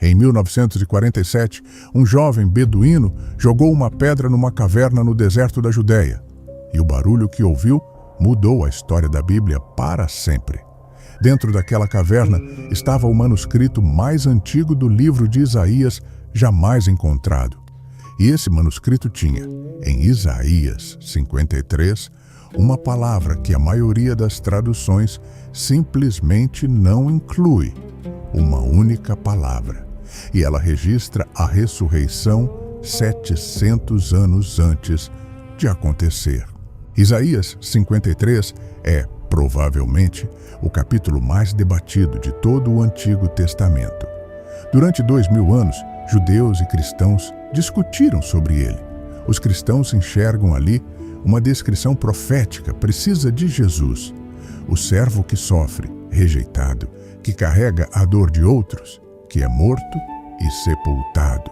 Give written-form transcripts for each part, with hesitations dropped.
Em 1947, um jovem beduíno jogou uma pedra numa caverna no deserto da Judéia, e o barulho que ouviu mudou a história da Bíblia para sempre. Dentro daquela caverna estava o manuscrito mais antigo do livro de Isaías jamais encontrado. E esse manuscrito tinha, em Isaías 53, uma palavra que a maioria das traduções simplesmente não inclui, uma única palavra. E ela registra a ressurreição 700 anos antes de acontecer. Isaías 53 é, provavelmente, o capítulo mais debatido de todo o Antigo Testamento. Durante 2000 anos, judeus e cristãos discutiram sobre ele. Os cristãos enxergam ali uma descrição profética precisa de Jesus, o servo que sofre, rejeitado, que carrega a dor de outros, que é morto e sepultado.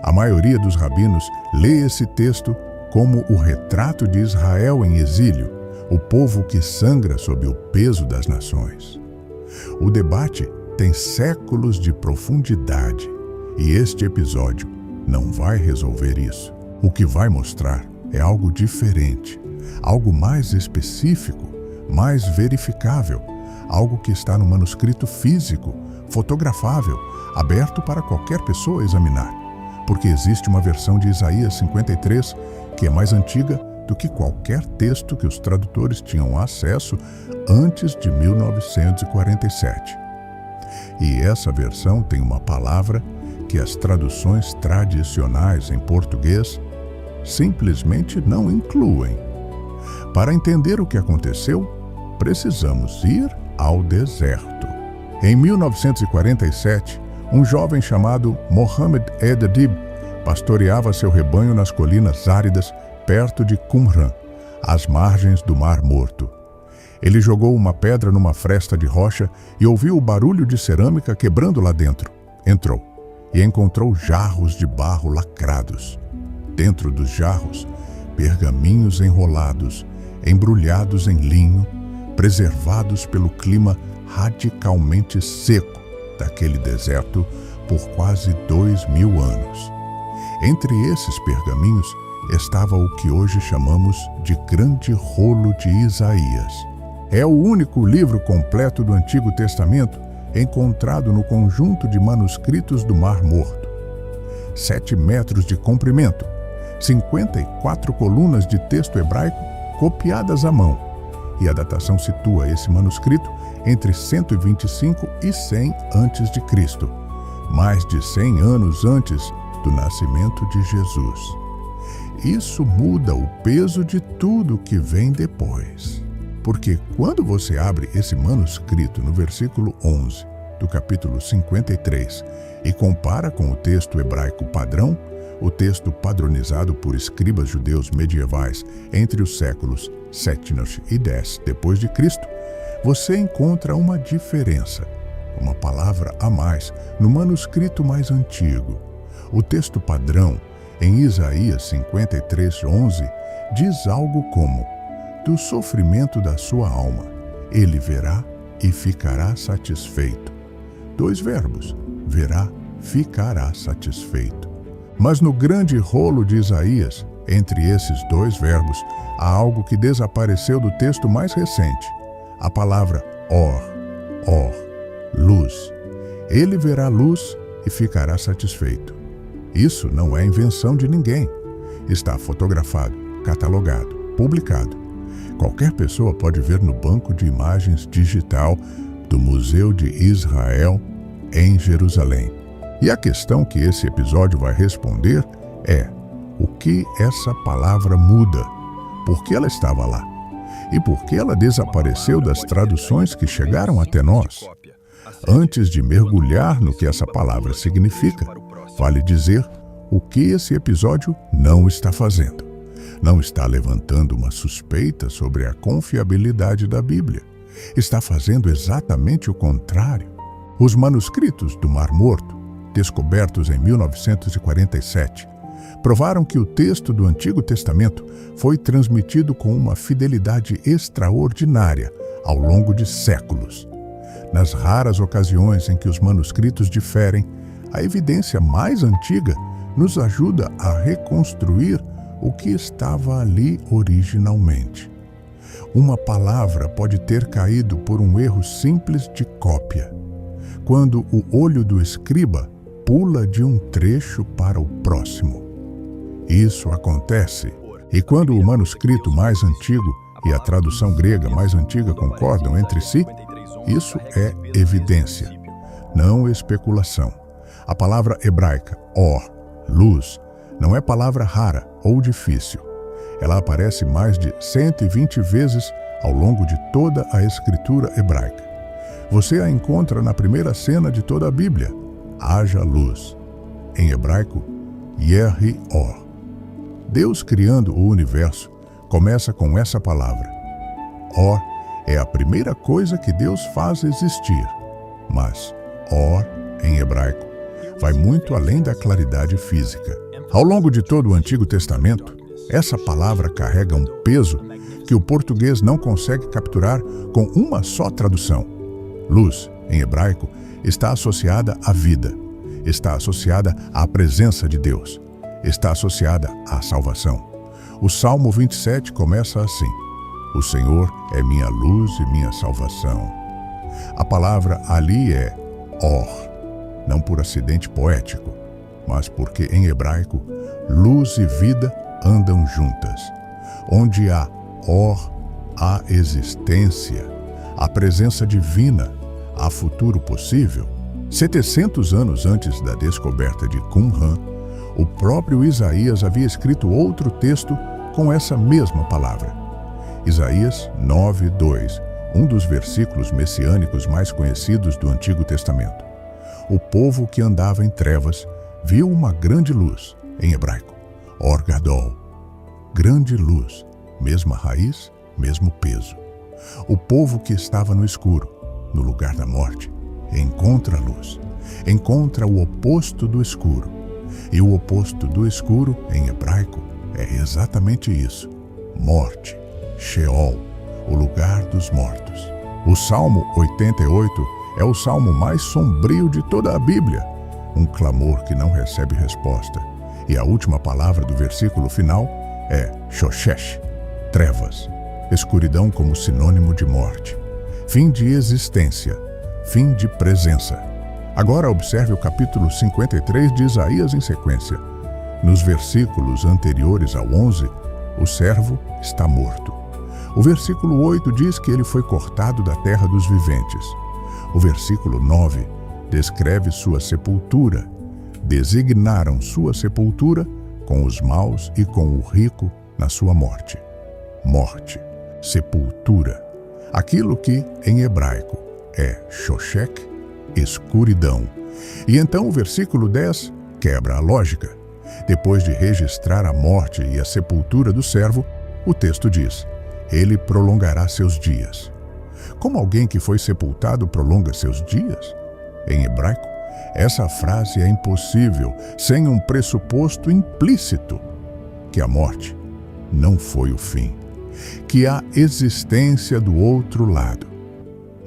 A maioria dos rabinos lê esse texto como o retrato de Israel em exílio, o povo que sangra sob o peso das nações. O debate tem séculos de profundidade e este episódio não vai resolver isso. O que vai mostrar é algo diferente, algo mais específico, mais verificável, algo que está no manuscrito físico, fotografável, aberto para qualquer pessoa examinar, porque existe uma versão de Isaías 53 que é mais antiga do que qualquer texto que os tradutores tinham acesso antes de 1947. E essa versão tem uma palavra que as traduções tradicionais em português simplesmente não incluem. Para entender o que aconteceu, precisamos ir ao deserto. Em 1947, um jovem chamado Mohammed Ed-Adib pastoreava seu rebanho nas colinas áridas perto de Qumran, às margens do Mar Morto. Ele jogou uma pedra numa fresta de rocha e ouviu o barulho de cerâmica quebrando lá dentro. Entrou e encontrou jarros de barro lacrados. Dentro dos jarros, pergaminhos enrolados, embrulhados em linho, preservados pelo clima radicalmente seco daquele deserto por quase 2000 anos. Entre esses pergaminhos estava o que hoje chamamos de Grande Rolo de Isaías. É o único livro completo do Antigo Testamento encontrado no conjunto de manuscritos do Mar Morto. 7 metros de comprimento, 54 colunas de texto hebraico copiadas à mão, e a datação situa esse manuscrito entre 125 e 100 a.C., mais de 100 anos antes do nascimento de Jesus. Isso muda o peso de tudo que vem depois. Porque quando você abre esse manuscrito no versículo 11 do capítulo 53 e compara com o texto hebraico padrão, o texto padronizado por escribas judeus medievais entre os séculos 7 e 10 depois de Cristo, você encontra uma diferença, uma palavra a mais no manuscrito mais antigo. O texto padrão, em Isaías 53:11, diz algo como: do sofrimento da sua alma, ele verá e ficará satisfeito. 2 verbos, verá, ficará satisfeito. Mas no grande rolo de Isaías, entre esses 2 verbos, há algo que desapareceu do texto mais recente. A palavra or, luz. Ele verá luz e ficará satisfeito. Isso não é invenção de ninguém. Está fotografado, catalogado, publicado. Qualquer pessoa pode ver no banco de imagens digital do Museu de Israel, em Jerusalém. E a questão que esse episódio vai responder é: o que essa palavra muda? Por que ela estava lá? E por que ela desapareceu das traduções que chegaram até nós? Antes de mergulhar no que essa palavra significa, vale dizer o que esse episódio não está fazendo. Não está levantando uma suspeita sobre a confiabilidade da Bíblia. Está fazendo exatamente o contrário. Os manuscritos do Mar Morto, descobertos em 1947, provaram que o texto do Antigo Testamento foi transmitido com uma fidelidade extraordinária ao longo de séculos. Nas raras ocasiões em que os manuscritos diferem, A evidência mais antiga nos ajuda a reconstruir o que estava ali originalmente. Uma palavra pode ter caído por um erro simples de cópia, quando o olho do escriba pula de um trecho para o próximo. Isso acontece, e quando o manuscrito mais antigo e a tradução grega mais antiga concordam entre si, isso é evidência, não especulação. A palavra hebraica, or, luz, não é palavra rara ou difícil. Ela aparece mais de 120 vezes ao longo de toda a escritura hebraica. Você a encontra na primeira cena de toda a Bíblia, haja luz. Em hebraico, Yehi Or. Deus criando o universo começa com essa palavra. Or é a primeira coisa que Deus faz existir, mas Or, em hebraico, vai muito além da claridade física. Ao longo de todo o Antigo Testamento, essa palavra carrega um peso que o português não consegue capturar com uma só tradução. Luz, em hebraico, está associada à vida, está associada à presença de Deus, está associada à salvação. O Salmo 27 começa assim: O Senhor é minha luz e minha salvação. A palavra ali é Or, não por acidente poético, mas porque em hebraico, luz e vida andam juntas. Onde há Or, há existência, a presença divina, há futuro possível. 700 anos antes da descoberta de Qumran, o próprio Isaías havia escrito outro texto com essa mesma palavra. Isaías 9:2, um dos versículos messiânicos mais conhecidos do Antigo Testamento. O povo que andava em trevas viu uma grande luz, em hebraico, Or Gadol. Grande luz, mesma raiz, mesmo peso. O povo que estava no escuro, no lugar da morte, encontra a luz, encontra o oposto do escuro. E o oposto do escuro, em hebraico, é exatamente isso: morte, Sheol, o lugar dos mortos. O Salmo 88 é o salmo mais sombrio de toda a Bíblia, um clamor que não recebe resposta. E a última palavra do versículo final é Shoshesh, trevas, escuridão como sinônimo de morte, fim de existência, fim de presença. Agora observe o capítulo 53 de Isaías em sequência. Nos versículos anteriores ao 11, o servo está morto. O versículo 8 diz que ele foi cortado da terra dos viventes. O versículo 9 descreve sua sepultura. Designaram sua sepultura com os maus e com o rico na sua morte. Morte, sepultura. Aquilo que, em hebraico, é Shoshek, escuridão. E então o versículo 10 quebra a lógica. Depois de registrar a morte e a sepultura do servo, o texto diz: ele prolongará seus dias. Como alguém que foi sepultado prolonga seus dias? Em hebraico, essa frase é impossível sem um pressuposto implícito: que a morte não foi o fim, que há existência do outro lado.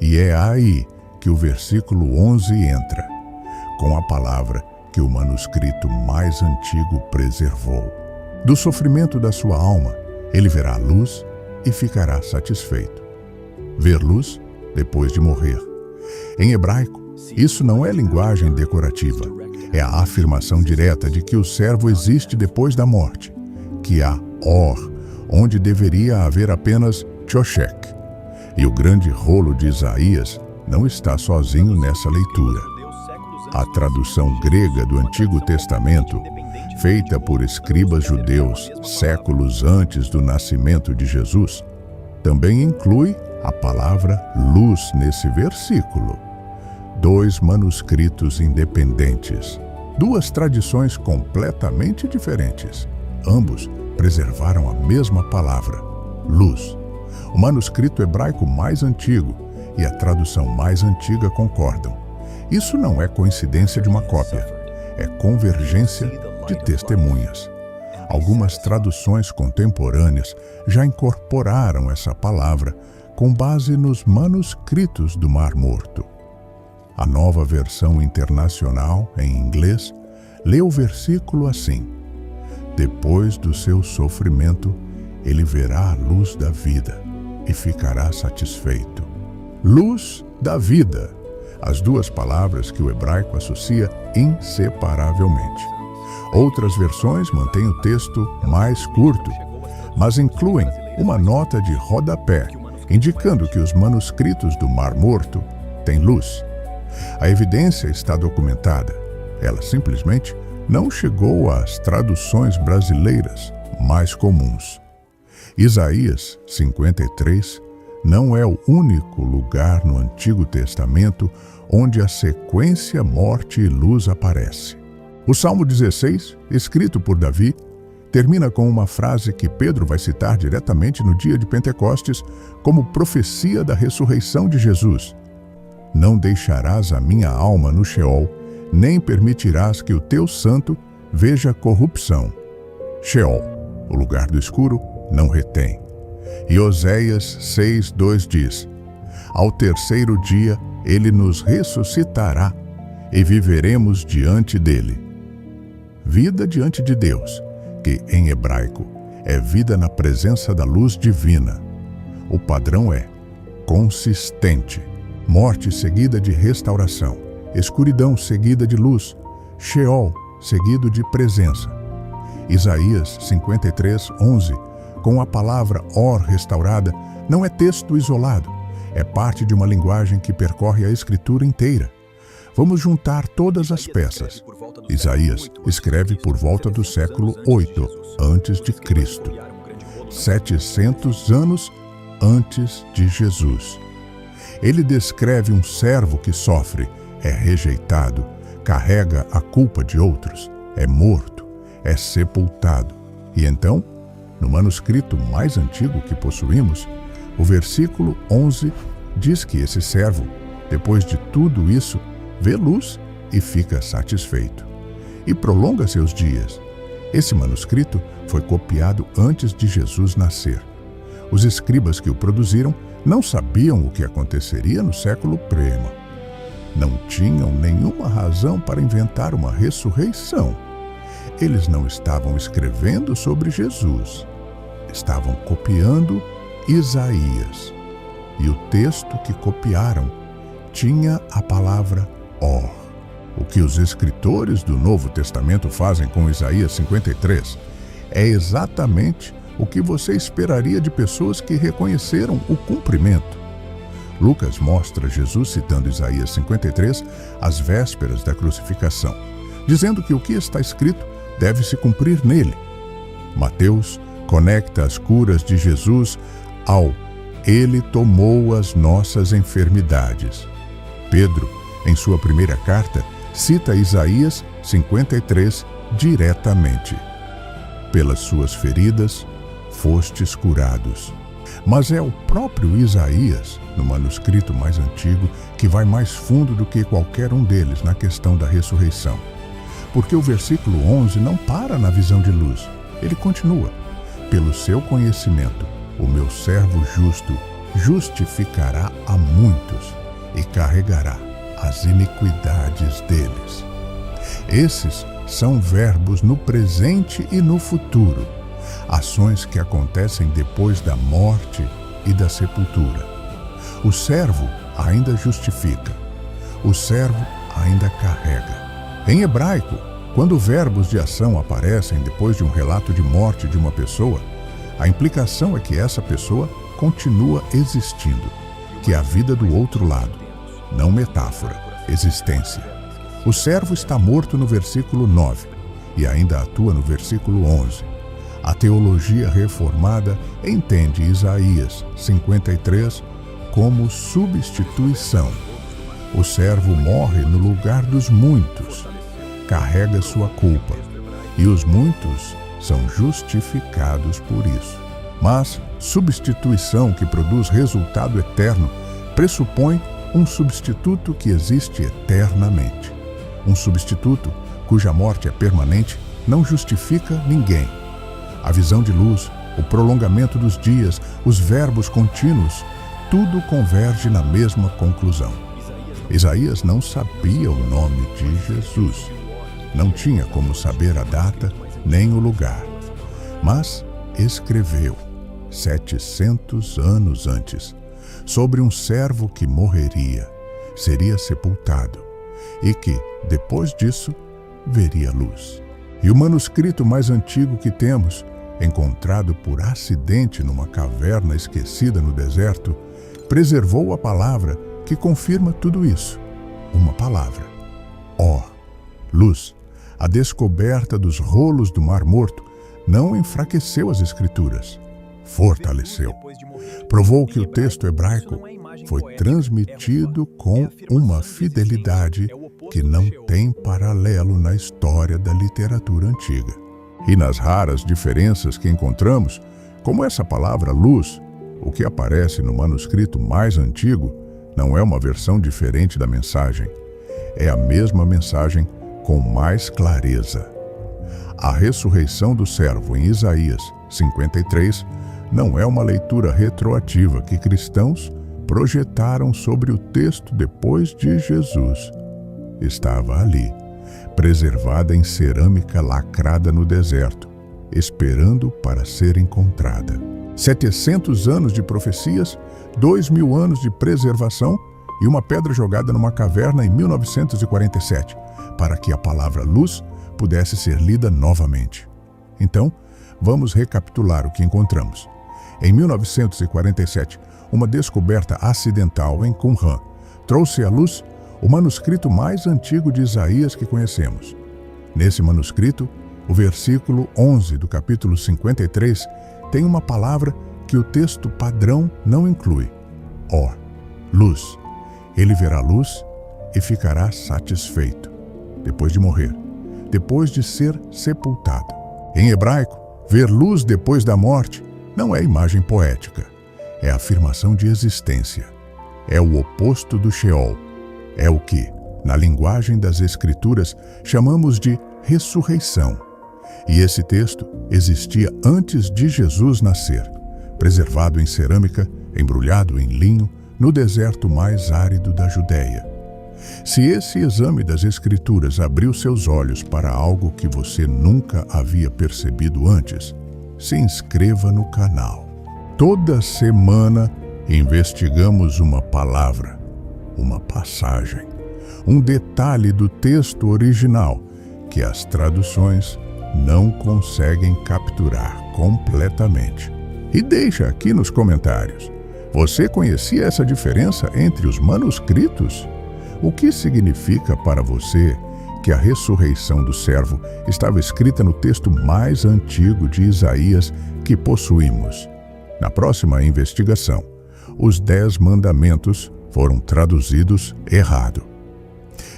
E é aí que o versículo 11 entra, com a palavra que o manuscrito mais antigo preservou. Do sofrimento da sua alma, ele verá luz e ficará satisfeito. Ver luz depois de morrer. Em hebraico, isso não é linguagem decorativa, é a afirmação direta de que o servo existe depois da morte, que há Or, onde deveria haver apenas Shoshek. E o grande rolo de Isaías não está sozinho nessa leitura. A tradução grega do Antigo Testamento, feita por escribas judeus séculos antes do nascimento de Jesus, também inclui a palavra luz nesse versículo. 2 manuscritos independentes, 2 tradições completamente diferentes. Ambos preservaram a mesma palavra, luz. O manuscrito hebraico mais antigo e a tradução mais antiga concordam. Isso não é coincidência de uma cópia, é convergência de testemunhas. Algumas traduções contemporâneas já incorporaram essa palavra com base nos manuscritos do Mar Morto. A Nova Versão Internacional, em inglês, lê o versículo assim: depois do seu sofrimento, ele verá a luz da vida e ficará satisfeito. Luz da vida, as duas palavras que o hebraico associa inseparavelmente. Outras versões mantêm o texto mais curto, mas incluem uma nota de rodapé, indicando que os manuscritos do Mar Morto têm luz. A evidência está documentada. Ela simplesmente não chegou às traduções brasileiras mais comuns. Isaías 53 não é o único lugar no Antigo Testamento onde a sequência morte e luz aparece. O Salmo 16, escrito por Davi, termina com uma frase que Pedro vai citar diretamente no dia de Pentecostes como profecia da ressurreição de Jesus. Não deixarás a minha alma no Sheol, nem permitirás que o teu santo veja corrupção. Sheol, o lugar do escuro, não retém. E Oséias 6:2 diz: ao terceiro dia ele nos ressuscitará e viveremos diante dele. Vida diante de Deus, que em hebraico é vida na presença da luz divina. O padrão é consistente: morte seguida de restauração, escuridão seguida de luz, Sheol seguido de presença. Isaías 53:11, com a palavra Or restaurada, não é texto isolado, é parte de uma linguagem que percorre a Escritura inteira. Vamos juntar todas as peças. Isaías escreve por volta do século 8 a.C., 700 anos antes de Jesus. Ele descreve um servo que sofre, é rejeitado, carrega a culpa de outros, é morto, é sepultado. E então, no manuscrito mais antigo que possuímos, o versículo 11 diz que esse servo, depois de tudo isso, vê luz e fica satisfeito. E prolonga seus dias. Esse manuscrito foi copiado antes de Jesus nascer. Os escribas que o produziram não sabiam o que aconteceria no século primo. Não tinham nenhuma razão para inventar uma ressurreição. Eles não estavam escrevendo sobre Jesus. Estavam copiando Isaías. E o texto que copiaram tinha a palavra Or. O que os escritores do Novo Testamento fazem com Isaías 53 é exatamente o que você esperaria de pessoas que reconheceram o cumprimento. Lucas mostra Jesus citando Isaías 53 às vésperas da crucificação, dizendo que o que está escrito deve se cumprir nele. Mateus conecta as curas de Jesus ao Ele tomou as nossas enfermidades. Pedro, em sua primeira carta, cita Isaías 53 diretamente. Pelas suas feridas fostes curados. Mas é o próprio Isaías, no manuscrito mais antigo, que vai mais fundo do que qualquer um deles na questão da ressurreição. Porque o versículo 11 não para na visão de luz. Ele continua: pelo seu conhecimento, o meu servo justo justificará a muitos e carregará as iniquidades deles. Esses são verbos no presente e no futuro, ações que acontecem depois da morte e da sepultura. O servo ainda justifica, o servo ainda carrega. Em hebraico, quando verbos de ação aparecem depois de um relato de morte de uma pessoa, a implicação é que essa pessoa continua existindo, que é a vida do outro lado. Não metáfora, existência. O servo está morto no versículo 9 e ainda atua no versículo 11. A teologia reformada entende Isaías 53 como substituição. O servo morre no lugar dos muitos, carrega sua culpa, e os muitos são justificados por isso. Mas substituição que produz resultado eterno pressupõe um substituto que existe eternamente. Um substituto cuja morte é permanente não justifica ninguém. A visão de luz, o prolongamento dos dias, os verbos contínuos, tudo converge na mesma conclusão. Isaías não sabia o nome de Jesus. Não tinha como saber a data nem o lugar. Mas escreveu, 700 anos antes, sobre um servo que morreria, seria sepultado e que, depois disso, veria luz. E o manuscrito mais antigo que temos, encontrado por acidente numa caverna esquecida no deserto, preservou a palavra que confirma tudo isso. Uma palavra: Or, luz. A descoberta dos rolos do Mar Morto não enfraqueceu as Escrituras, fortaleceu. Provou que o texto hebraico foi transmitido com uma fidelidade que não tem paralelo na história da literatura antiga. E nas raras diferenças que encontramos, como essa palavra luz, o que aparece no manuscrito mais antigo, não é uma versão diferente da mensagem. É a mesma mensagem com mais clareza. A ressurreição do servo em Isaías 53 não é uma leitura retroativa que cristãos projetaram sobre o texto depois de Jesus. Estava ali, preservada em cerâmica lacrada no deserto, esperando para ser encontrada. 700 anos de profecias, 2.000 anos de preservação e uma pedra jogada numa caverna em 1947, para que a palavra luz pudesse ser lida novamente. Então, vamos recapitular o que encontramos. Em 1947, uma descoberta acidental em Qumran trouxe à luz o manuscrito mais antigo de Isaías que conhecemos. Nesse manuscrito, o versículo 11 do capítulo 53 tem uma palavra que o texto padrão não inclui: Or, luz. Ele verá luz e ficará satisfeito, depois de morrer, depois de ser sepultado. Em hebraico, ver luz depois da morte não é imagem poética, é afirmação de existência. É o oposto do Sheol. É o que, na linguagem das Escrituras, chamamos de ressurreição. E esse texto existia antes de Jesus nascer, preservado em cerâmica, embrulhado em linho, no deserto mais árido da Judéia. Se esse exame das Escrituras abriu seus olhos para algo que você nunca havia percebido antes, se inscreva no canal. Toda semana investigamos uma palavra, uma passagem, um detalhe do texto original que as traduções não conseguem capturar completamente. E deixa aqui nos comentários: você conhecia essa diferença entre os manuscritos? O que significa para você que a ressurreição do servo estava escrita no texto mais antigo de Isaías que possuímos? Na próxima investigação, os 10 mandamentos foram traduzidos errado.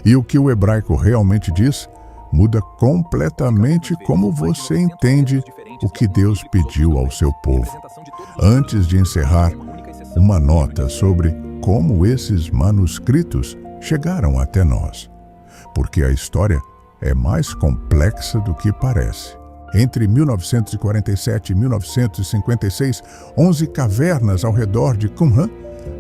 E o que o hebraico realmente diz muda completamente como você entende o que Deus pediu ao seu povo. Antes de encerrar, uma nota sobre como esses manuscritos chegaram até nós, porque a história é mais complexa do que parece. Entre 1947 e 1956, 11 cavernas ao redor de Qumran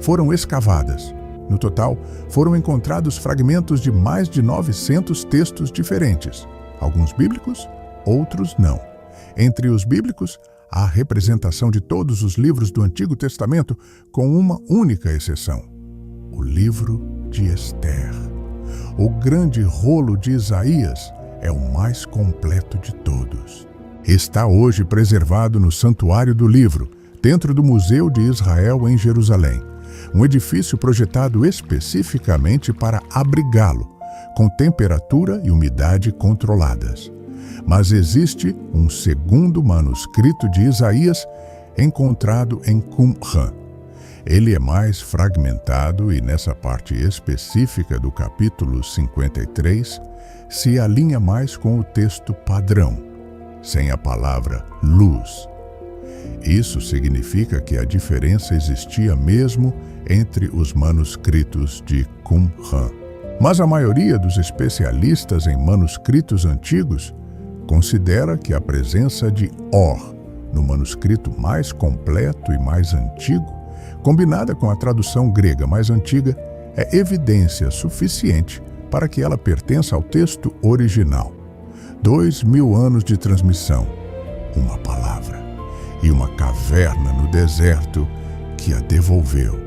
foram escavadas. No total, foram encontrados fragmentos de mais de 900 textos diferentes, alguns bíblicos, outros não. Entre os bíblicos, há a representação de todos os livros do Antigo Testamento, com uma única exceção: o livro de Esther. O grande rolo de Isaías é o mais completo de todos. Está hoje preservado no Santuário do Livro, dentro do Museu de Israel em Jerusalém, um edifício projetado especificamente para abrigá-lo, com temperatura e umidade controladas. Mas existe um segundo manuscrito de Isaías encontrado em Qumran. Ele é mais fragmentado e, nessa parte específica do capítulo 53, se alinha mais com o texto padrão, sem a palavra luz. Isso significa que a diferença existia mesmo entre os manuscritos de Qumran. Mas a maioria dos especialistas em manuscritos antigos considera que a presença de Or no manuscrito mais completo e mais antigo, combinada com a tradução grega mais antiga, é evidência suficiente para que ela pertença ao texto original. 2000 anos de transmissão, uma palavra e uma caverna no deserto que a devolveu.